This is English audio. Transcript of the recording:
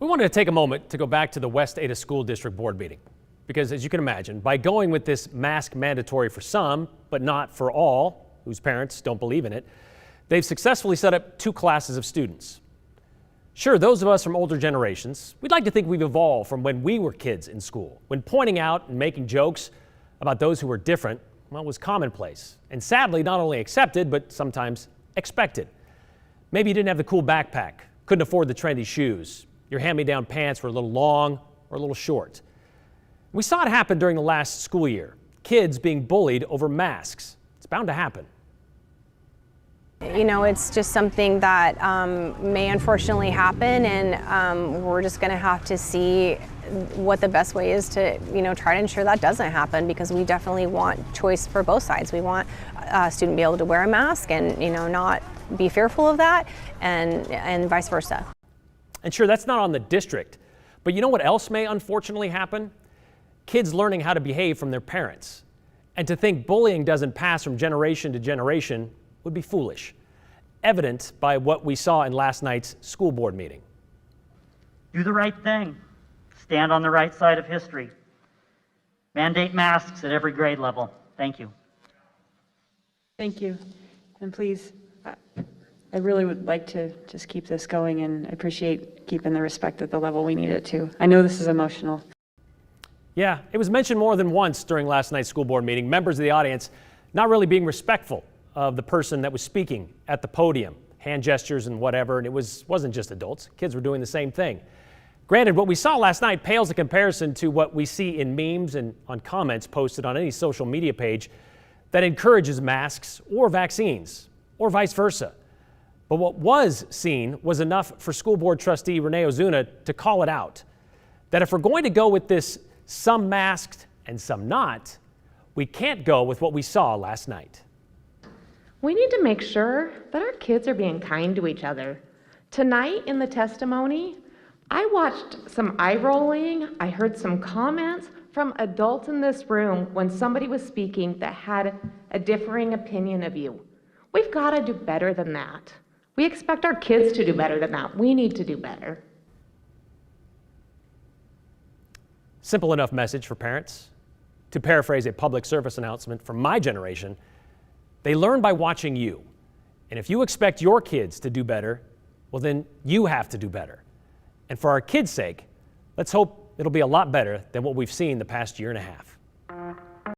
We wanted to take a moment to go back to the West Ada School District Board meeting because, as you can imagine, by going with this mask mandatory for some, but not for all whose parents don't believe in it, they've successfully set up two classes of students. Sure, those of us from older generations, we'd like to think we've evolved from when we were kids in school, when pointing out and making jokes about those who were different, well, was commonplace, and sadly not only accepted, but sometimes expected. Maybe you didn't have the cool backpack, couldn't afford the trendy shoes, your hand-me-down pants were a little long or a little short. We saw it happen during the last school year, kids being bullied over masks. It's bound to happen. You know, it's just something that may unfortunately happen, and we're just going to have to see what the best way is to, try to ensure that doesn't happen, because we definitely want choice for both sides. We want a student to be able to wear a mask and, not be fearful of that, and vice versa. And sure, that's not on the district, but you know what else may unfortunately happen? Kids learning how to behave from their parents. And to think bullying doesn't pass from generation to generation would be foolish, evident by what we saw in last night's school board meeting. Do the right thing. Stand on the right side of history. Mandate masks at every grade level. Thank you. Thank you. And please, I really would like to just keep this going, and I appreciate keeping the respect at the level we need it to. I know this is emotional. Yeah, it was mentioned more than once during last night's school board meeting, members of the audience not really being respectful of the person that was speaking at the podium, hand gestures and whatever, and it wasn't just adults. Kids were doing the same thing. Granted, what we saw last night pales in comparison to what we see in memes and on comments posted on any social media page that encourages masks or vaccines, or vice versa. But what was seen was enough for school board trustee Renee Ozuna to call it out, that if we're going to go with this some masked and some not, we can't go with what we saw last night. We need to make sure that our kids are being kind to each other. Tonight in the testimony, I watched some eye rolling, I heard some comments from adults in this room when somebody was speaking that had a differing opinion of you. We've got to do better than that. We expect our kids to do better than that. We need to do better. Simple enough message for parents. To paraphrase a public service announcement from my generation, they learn by watching you. And if you expect your kids to do better, well, then you have to do better. And for our kids' sake, let's hope it'll be a lot better than what we've seen the past year and a half.